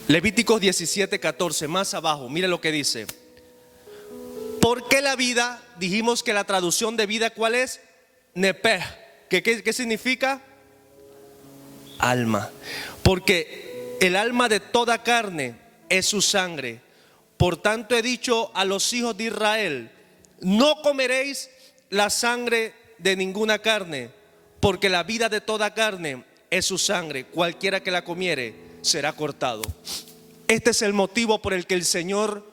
Levíticos 17:14, más abajo, mire lo que dice. Porque la vida, dijimos que la traducción de vida, ¿cuál es? Nepeh. ¿Qué significa? Alma. Porque el alma de toda carne es su sangre. Por tanto he dicho a los hijos de Israel: no comeréis la sangre de ninguna carne, porque la vida de toda carne es su sangre. Cualquiera que la comiere será cortado. Este es el motivo por el que el Señor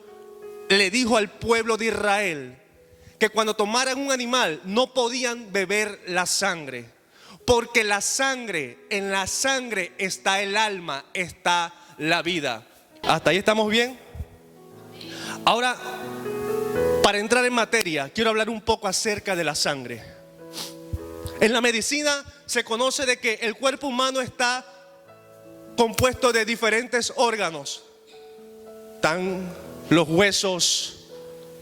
le dijo al pueblo de Israel que cuando tomaran un animal no podían beber la sangre, porque la sangre, en la sangre está el alma, está la vida. ¿Hasta ahí estamos bien? Ahora, para entrar en materia, quiero hablar un poco acerca de la sangre. En la medicina se conoce de que el cuerpo humano está compuesto de diferentes órganos. Están los huesos,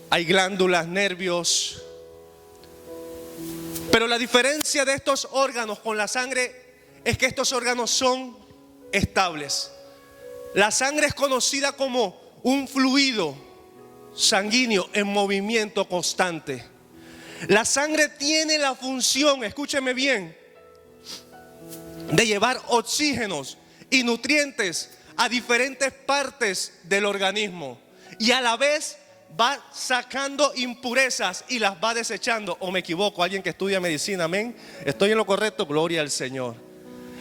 hay glándulas, nervios. Pero la diferencia de estos órganos con la sangre es que estos órganos son estables. La sangre es conocida como un fluido sanguíneo en movimiento constante. La sangre tiene la función, escúcheme bien, de llevar oxígenos y nutrientes a diferentes partes del organismo, y a la vez va sacando impurezas y las va desechando. ¿O me equivoco? Alguien que estudia medicina, amén. ¿Estoy en lo correcto? Gloria al Señor.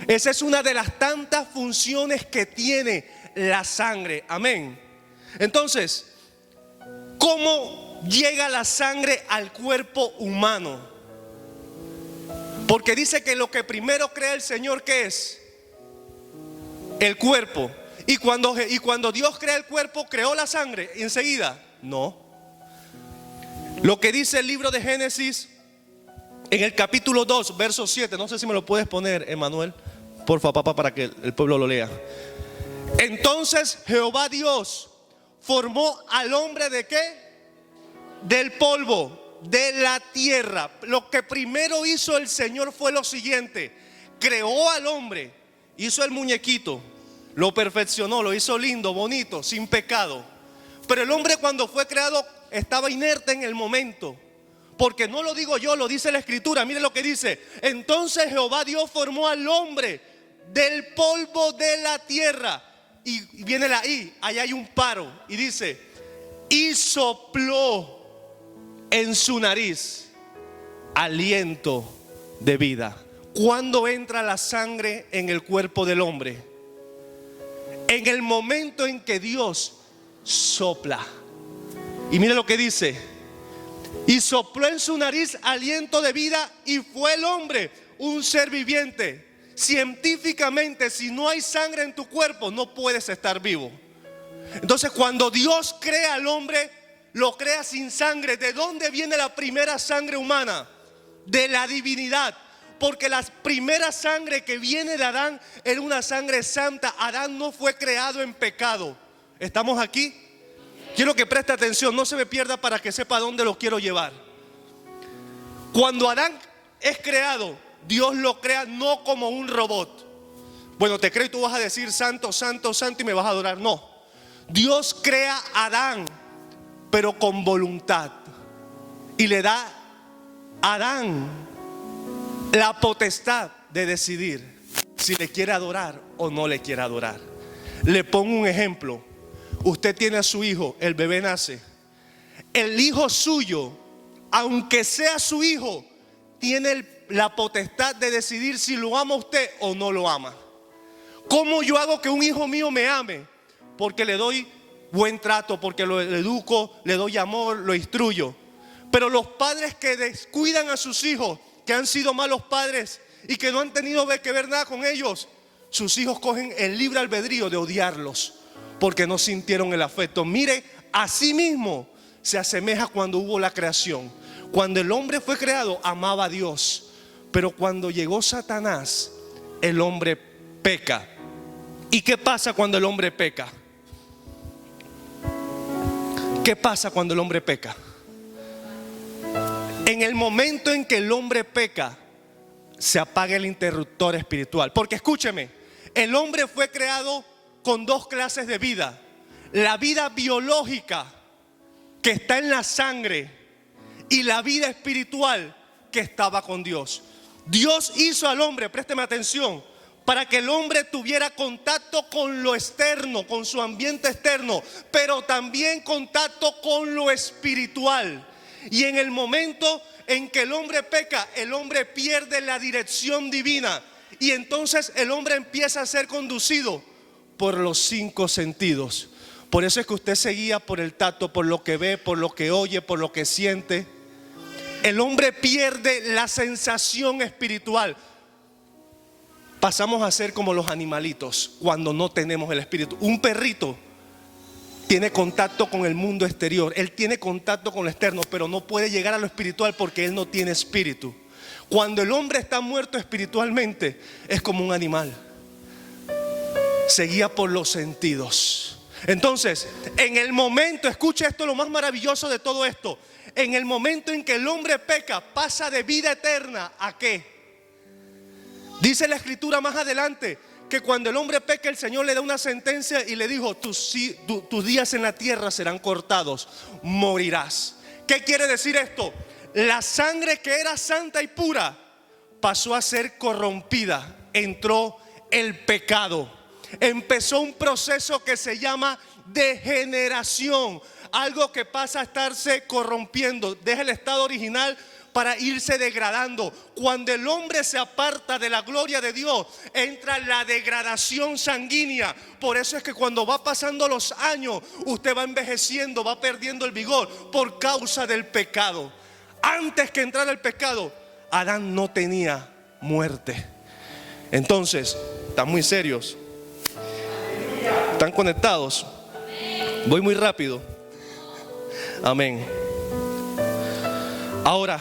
Esa es una de las tantas funciones que tiene la sangre, amén. Entonces, ¿cómo llega la sangre al cuerpo humano? Porque dice que lo que primero crea el Señor, ¿qué es? El cuerpo. Y cuando Dios crea el cuerpo, ¿creó la sangre enseguida? No. Lo que dice el libro de Génesis en el capítulo 2, verso 7. No sé si me lo puedes poner, Emanuel, porfa, papá, para que el pueblo lo lea. Entonces Jehová Dios formó al hombre ¿de qué? Del polvo de la tierra. Lo que primero hizo el Señor fue lo siguiente: creó al hombre, hizo el muñequito, lo perfeccionó, lo hizo lindo, bonito, sin pecado. Pero el hombre, cuando fue creado, estaba inerte en el momento. Porque no lo digo yo, lo dice la Escritura. Mire lo que dice. Entonces Jehová Dios formó al hombre del polvo de la tierra. Y viene la I, ahí hay un paro. Y dice: y sopló en su nariz aliento de vida. ¿Cuándo entra la sangre en el cuerpo del hombre? En el momento en que Dios sopla. Y mire lo que dice: y sopló en su nariz aliento de vida, y fue el hombre un ser viviente. Científicamente, si no hay sangre en tu cuerpo, no puedes estar vivo. Entonces, cuando Dios crea al hombre, lo crea sin sangre. ¿De dónde viene la primera sangre humana? De la divinidad. Porque la primera sangre que viene de Adán era una sangre santa. Adán no fue creado en pecado. ¿Estamos aquí? Quiero que preste atención, no se me pierda, para que sepa dónde lo quiero llevar. Cuando Adán es creado, Dios lo crea no como un robot. Bueno, te creo y tú vas a decir santo, santo, santo y me vas a adorar. No, Dios crea a Adán, pero con voluntad. Y le da a Adán la potestad de decidir si le quiere adorar o no le quiere adorar. Le pongo un ejemplo. Usted tiene a su hijo, el bebé nace. El hijo suyo, aunque sea su hijo, tiene la potestad de decidir si lo ama usted o no lo ama. ¿Cómo yo hago que un hijo mío me ame? Porque le doy buen trato, porque lo educo, le doy amor, lo instruyo. Pero los padres que descuidan a sus hijos, que han sido malos padres y que no han tenido que ver nada con ellos, sus hijos cogen el libre albedrío de odiarlos, porque no sintieron el afecto. Mire, así mismo se asemeja cuando hubo la creación. Cuando el hombre fue creado, amaba a Dios. Pero cuando llegó Satanás, el hombre peca. ¿Y qué pasa cuando el hombre peca? ¿Qué pasa cuando el hombre peca? En el momento en que el hombre peca, se apaga el interruptor espiritual. Porque escúcheme, el hombre fue creado con dos clases de vida: la vida biológica que está en la sangre y la vida espiritual que estaba con Dios. Dios hizo al hombre, présteme atención, para que el hombre tuviera contacto con lo externo, con su ambiente externo, pero también contacto con lo espiritual. Y en el momento en que el hombre peca, el hombre pierde la dirección divina, y entonces el hombre empieza a ser conducido por los 5 sentidos. Por eso es que usted se guía por el tacto, por lo que ve, por lo que oye, por lo que siente. El hombre pierde la sensación espiritual. Pasamos a ser como los animalitos cuando no tenemos el espíritu. Un perrito tiene contacto con el mundo exterior, él tiene contacto con lo externo, pero no puede llegar a lo espiritual porque él no tiene espíritu. Cuando el hombre está muerto espiritualmente, es como un animal, se guía por los sentidos. Entonces, en el momento, escuche esto, lo más maravilloso de todo esto: en el momento en que el hombre peca, pasa de vida eterna ¿a qué? Dice la escritura más adelante que cuando el hombre peca, el Señor le da una sentencia y le dijo: tus días en la tierra serán cortados, morirás. ¿Qué quiere decir esto? La sangre que era santa y pura pasó a ser corrompida. Entró el pecado. Empezó un proceso que se llama degeneración. Algo que pasa a estarse corrompiendo. Deja el estado original para irse degradando. Cuando el hombre se aparta de la gloria de Dios, entra la degradación sanguínea. Por eso es que cuando va pasando los años, usted va envejeciendo, va perdiendo el vigor por causa del pecado. Antes que entrara el pecado, Adán no tenía muerte. Entonces, están muy serios, están conectados. Voy muy rápido. Amén. Ahora,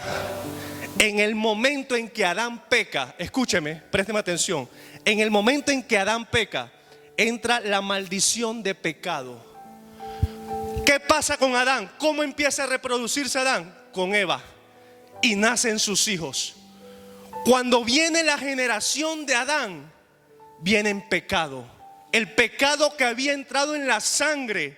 en el momento en que Adán peca, escúcheme, présteme atención. En el momento en que Adán peca, entra la maldición de pecado. ¿Qué pasa con Adán? ¿Cómo empieza a reproducirse Adán? Con Eva. Y nacen sus hijos. Cuando viene la generación de Adán, viene en pecado. El pecado que había entrado en la sangre,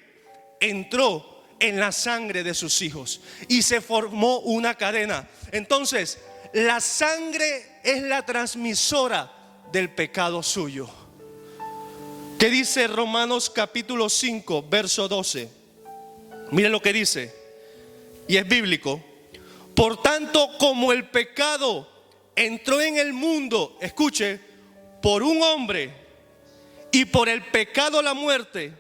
entró en la sangre de sus hijos y se formó una cadena. Entonces, la sangre es la transmisora del pecado suyo. ¿Qué dice Romanos capítulo 5, verso 12? Mire lo que dice, y es bíblico. Por tanto, como el pecado entró en el mundo, escuche, por un hombre, y por el pecado la muerte,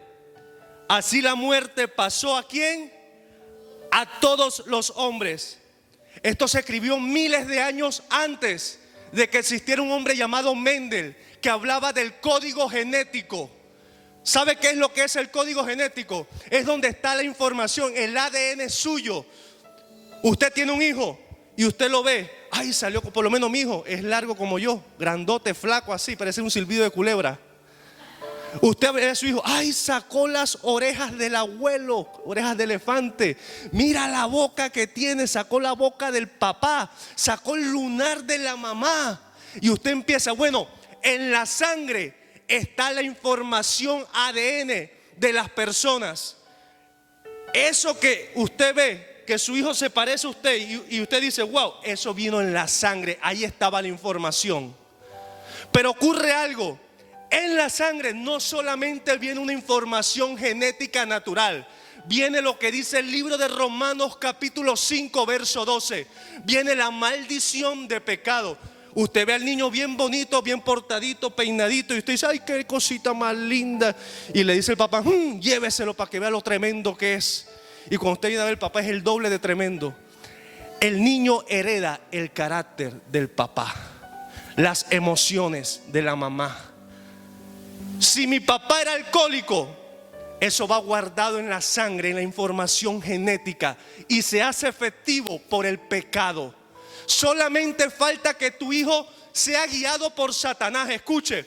así la muerte pasó ¿a quién? A todos los hombres. Esto se escribió miles de años antes de que existiera un hombre llamado Mendel, que hablaba del código genético. ¿Sabe qué es lo que es el código genético? Es donde está la información, el ADN suyo. Usted tiene un hijo y usted lo ve. Ay, salió, por lo menos mi hijo es largo como yo, grandote, flaco así, parece un silbido de culebra. Usted ve a su hijo, ay, sacó las orejas del abuelo, orejas de elefante. Mira la boca que tiene, sacó la boca del papá, sacó el lunar de la mamá. Y usted empieza, bueno, en la sangre está la información ADN de las personas. Eso que usted ve, que su hijo se parece a usted y usted dice, wow, eso vino en la sangre, ahí estaba la información. Pero ocurre algo. En la sangre no solamente viene una información genética natural, viene lo que dice el libro de Romanos capítulo 5 verso 12. Viene la maldición de pecado. Usted ve al niño bien bonito, bien portadito, peinadito, y usted dice, ay, qué cosita más linda. Y le dice el papá, lléveselo para que vea lo tremendo que es. Y cuando usted viene a ver, el papá es el doble de tremendo. El niño hereda el carácter del papá, las emociones de la mamá. Si mi papá era alcohólico, eso va guardado en la sangre, en la información genética, y se hace efectivo por el pecado. Solamente falta que tu hijo sea guiado por Satanás. Escuche,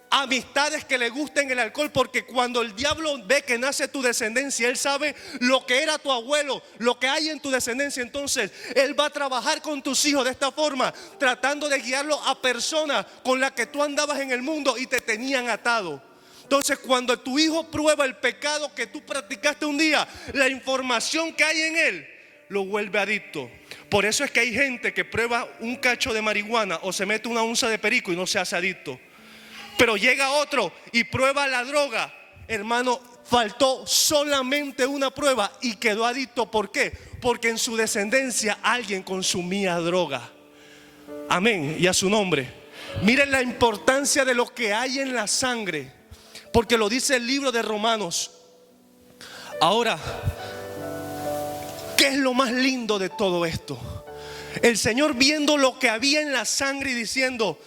amistades que le gusten el alcohol, porque cuando el diablo ve que nace tu descendencia, él sabe lo que era tu abuelo, lo que hay en tu descendencia. Entonces él va a trabajar con tus hijos de esta forma, tratando de guiarlo a personas con las que tú andabas en el mundo y te tenían atado. Entonces, cuando tu hijo prueba el pecado que tú practicaste un día, la información que hay en él lo vuelve adicto. Por eso es que hay gente que prueba un cacho de marihuana o se mete una onza de perico y no se hace adicto. Pero llega otro y prueba la droga. Hermano, faltó solamente una prueba y quedó adicto. ¿Por qué? Porque en su descendencia alguien consumía droga. Amén, y a su nombre. Miren la importancia de lo que hay en la sangre, porque lo dice el libro de Romanos. Ahora, ¿qué es lo más lindo de todo esto? El Señor viendo lo que había en la sangre y diciendo: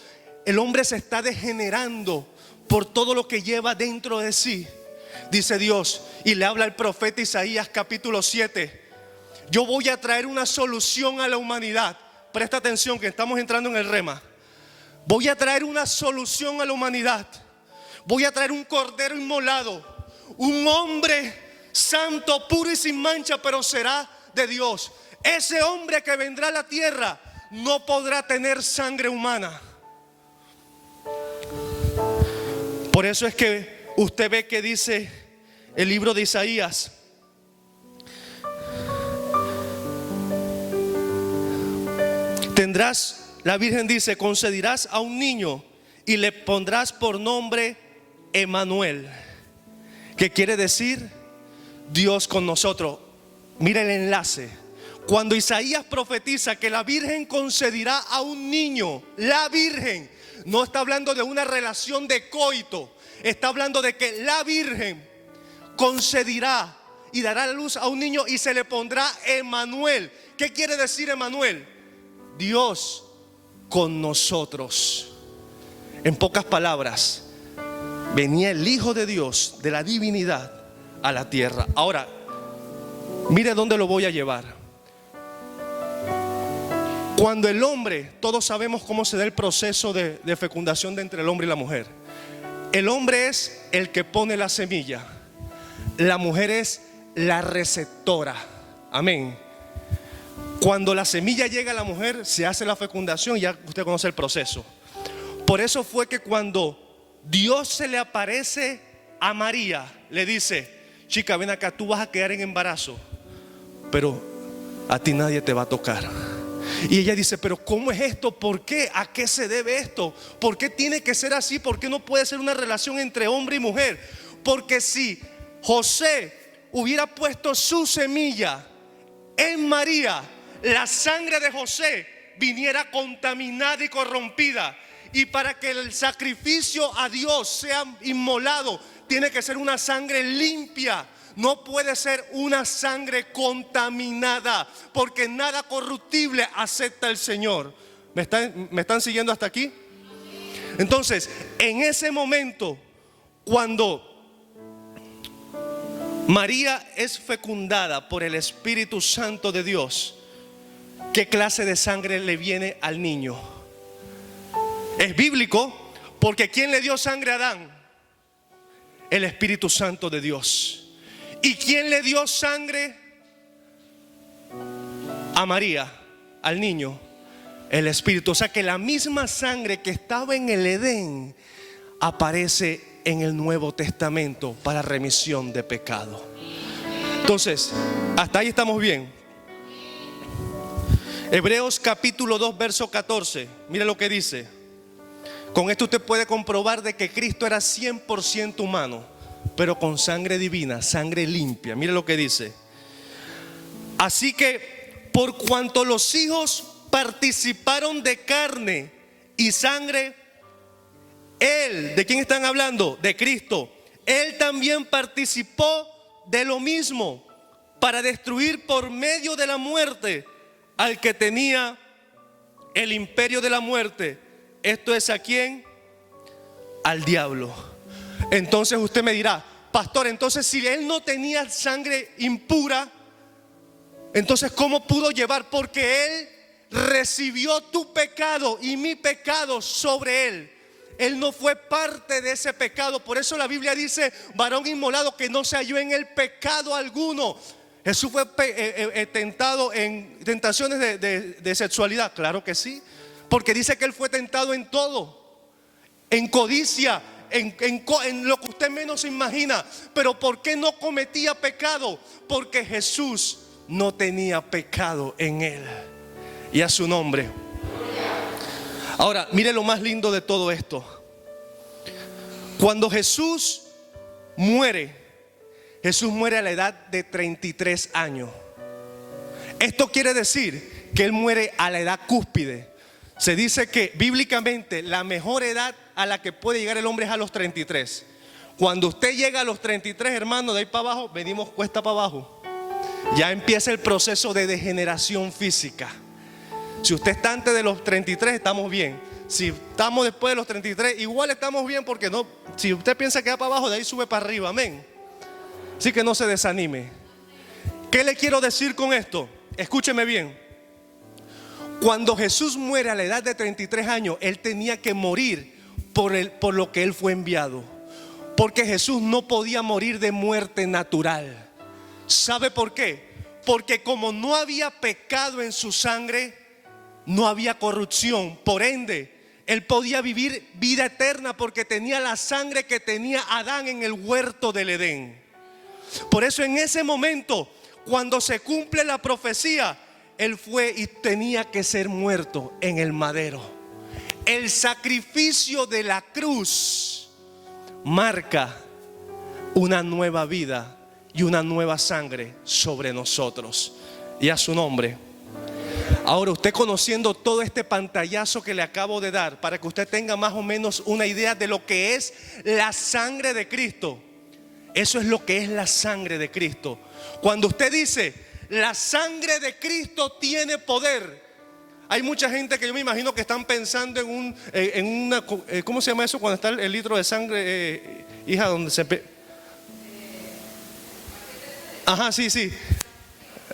el hombre se está degenerando por todo lo que lleva dentro de sí. Dice Dios, y le habla el profeta Isaías capítulo 7: yo voy a traer una solución a la humanidad. Presta atención que estamos entrando en el rema. Voy a traer una solución a la humanidad. Voy a traer un cordero inmolado, un hombre santo, puro y sin mancha, pero será de Dios. Ese hombre que vendrá a la tierra no podrá tener sangre humana. Por eso es que usted ve que dice el libro de Isaías: tendrás, la Virgen dice, concederás a un niño y le pondrás por nombre Emmanuel, que quiere decir Dios con nosotros. Mira el enlace. Cuando Isaías profetiza que la Virgen concederá a un niño, la Virgen no está hablando de una relación de coito, está hablando de que la Virgen concederá y dará a luz a un niño y se le pondrá Emmanuel. ¿Qué quiere decir Emmanuel? Dios con nosotros. En pocas palabras, venía el Hijo de Dios, de la divinidad, a la tierra. Ahora, mire dónde lo voy a llevar. Cuando el hombre, todos sabemos cómo se da el proceso de fecundación de entre el hombre y la mujer. El hombre es el que pone la semilla, la mujer es la receptora. Amén. Cuando la semilla llega a la mujer, se hace la fecundación, ya usted conoce el proceso. Por eso fue que cuando Dios se le aparece a María, le dice: chica, ven acá, tú vas a quedar en embarazo, pero a ti nadie te va a tocar. Y ella dice: pero ¿cómo es esto? ¿Por qué? ¿A qué se debe esto? ¿Por qué tiene que ser así? ¿Por qué no puede ser una relación entre hombre y mujer? Porque si José hubiera puesto su semilla en María, la sangre de José viniera contaminada y corrompida. Y para que el sacrificio a Dios sea inmolado, tiene que ser una sangre limpia. No puede ser una sangre contaminada, porque nada corruptible acepta el Señor. ¿Me están siguiendo hasta aquí? Entonces, en ese momento, cuando María es fecundada por el Espíritu Santo de Dios, ¿qué clase de sangre le viene al niño? Es bíblico, porque ¿quién le dio sangre a Adán? El Espíritu Santo de Dios. ¿Y quién le dio sangre a María, al niño? El Espíritu. O sea que la misma sangre que estaba en el Edén aparece en el Nuevo Testamento para remisión de pecado. Entonces, hasta ahí estamos bien. Hebreos capítulo 2 verso 14. Mire lo que dice. Con esto usted puede comprobar de que Cristo era 100% humano, pero con sangre divina, sangre limpia. Mire lo que dice. Así que por cuanto los hijos participaron de carne y sangre, Él, ¿de quién están hablando? De Cristo. Él también participó de lo mismo, para destruir por medio de la muerte al que tenía el imperio de la muerte. Esto es, ¿a quién? Al diablo. Entonces usted me dirá: pastor, entonces si él no tenía sangre impura, entonces ¿cómo pudo llevar? Porque él recibió tu pecado y mi pecado sobre él. Él no fue parte de ese pecado. Por eso la Biblia dice: varón inmolado que no se halló en el pecado alguno. Jesús fue tentado en tentaciones de sexualidad. Claro que sí, porque dice que él fue tentado en todo: en codicia, en lo que usted menos imagina. Pero ¿por qué no cometía pecado? Porque Jesús no tenía pecado en él. Y a su nombre. Ahora, mire lo más lindo de todo esto. Cuando Jesús muere a la edad de 33 años. Esto quiere decir que Él muere a la edad cúspide. Se dice que bíblicamente la mejor edad a la que puede llegar el hombre es a los 33. Cuando usted llega a los 33, hermano, de ahí para abajo, venimos cuesta para abajo. Ya empieza el proceso de degeneración física. Si usted está antes de los 33, estamos bien. Si estamos después de los 33, igual estamos bien, porque no, si usted piensa que va para abajo, de ahí sube para arriba, amén. Así que no se desanime. ¿Qué le quiero decir con esto? Escúcheme bien. Cuando Jesús muere a la edad de 33 años, Él tenía que morir por lo que Él fue enviado. Porque Jesús no podía morir de muerte natural. ¿Sabe por qué? Porque como no había pecado en su sangre, no había corrupción. Por ende, Él podía vivir vida eterna porque tenía la sangre que tenía Adán en el huerto del Edén. Por eso en ese momento, cuando se cumple la profecía, Él fue y tenía que ser muerto en el madero. El sacrificio de la cruz marca una nueva vida y una nueva sangre sobre nosotros. Y a su nombre. Ahora, usted conociendo todo este pantallazo que le acabo de dar, para que usted tenga más o menos una idea de lo que es la sangre de Cristo. Eso es lo que es la sangre de Cristo. Cuando usted dice, la sangre de Cristo tiene poder, hay mucha gente que yo me imagino que están pensando en una, ¿cómo se llama eso? Cuando está el litro de sangre, hija, donde se... Ajá, sí.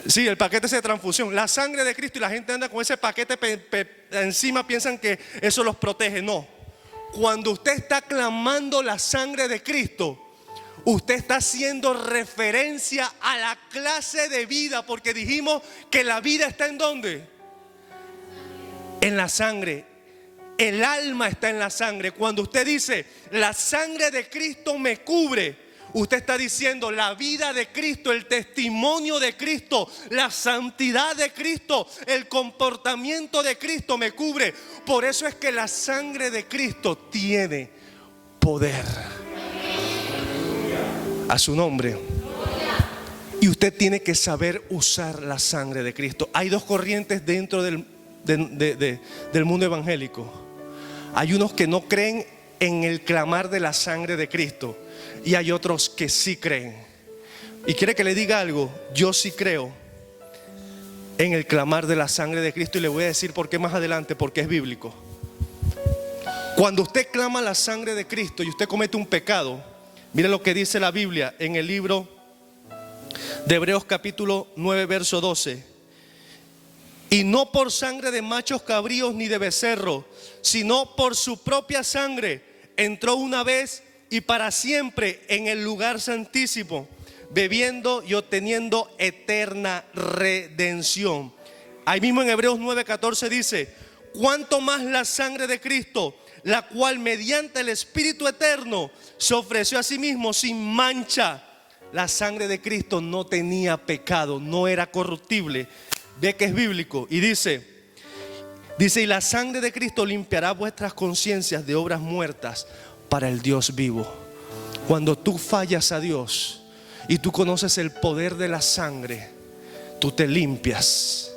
Sí, el paquete de transfusión. La sangre de Cristo, y la gente anda con ese paquete encima, piensan que eso los protege. No. Cuando usted está clamando la sangre de Cristo, usted está haciendo referencia a la clase de vida, porque dijimos que la vida está ¿en dónde? En la sangre. El alma está en la sangre. Cuando usted dice, la sangre de Cristo me cubre, usted está diciendo, la vida de Cristo, el testimonio de Cristo, la santidad de Cristo, el comportamiento de Cristo me cubre. Por eso es que la sangre de Cristo tiene poder. A su nombre. Y usted tiene que saber usar la sangre de Cristo. Hay dos corrientes dentro del mundo evangélico. Hay unos que no creen en el clamar de la sangre de Cristo, y hay otros que sí creen. Y quiere que le diga algo, yo sí creo en el clamar de la sangre de Cristo, y le voy a decir por qué más adelante, porque es bíblico. Cuando usted clama la sangre de Cristo y usted comete un pecado, mire lo que dice la Biblia en el libro de Hebreos capítulo 9 verso 12. Y no por sangre de machos cabríos ni de becerro, sino por su propia sangre entró una vez y para siempre en el lugar santísimo, bebiendo y obteniendo eterna redención. Ahí mismo en Hebreos 9:14 dice, cuánto más la sangre de Cristo, la cual mediante el Espíritu eterno se ofreció a sí mismo sin mancha. La sangre de Cristo no tenía pecado, no era corruptible. Ve que es bíblico. Y dice, y la sangre de Cristo limpiará vuestras conciencias de obras muertas para el Dios vivo. Cuando tú fallas a Dios y tú conoces el poder de la sangre, tú te limpias.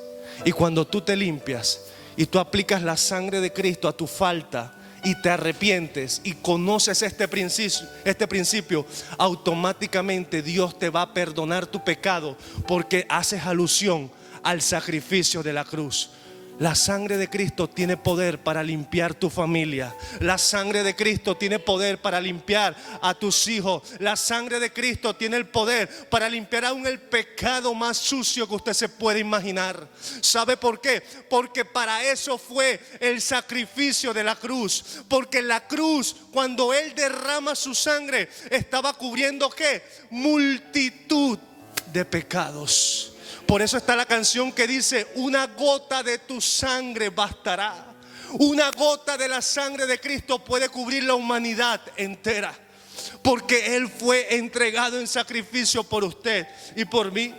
Y cuando tú te limpias y tú aplicas la sangre de Cristo a tu falta y te arrepientes y conoces este principio, automáticamente Dios te va a perdonar tu pecado, porque haces alusión al sacrificio de la cruz. La sangre de Cristo tiene poder para limpiar tu familia. La sangre de Cristo tiene poder para limpiar a tus hijos. La sangre de Cristo tiene el poder para limpiar aún el pecado más sucio que usted se puede imaginar. ¿Sabe por qué? Porque para eso fue el sacrificio de la cruz. Porque la cruz, cuando Él derrama su sangre, estaba cubriendo ¿qué? Multitud de pecados. Por eso está la canción que dice, una gota de tu sangre bastará Una gota de la sangre de Cristo puede cubrir la humanidad entera, porque Él fue entregado en sacrificio por usted y por mí.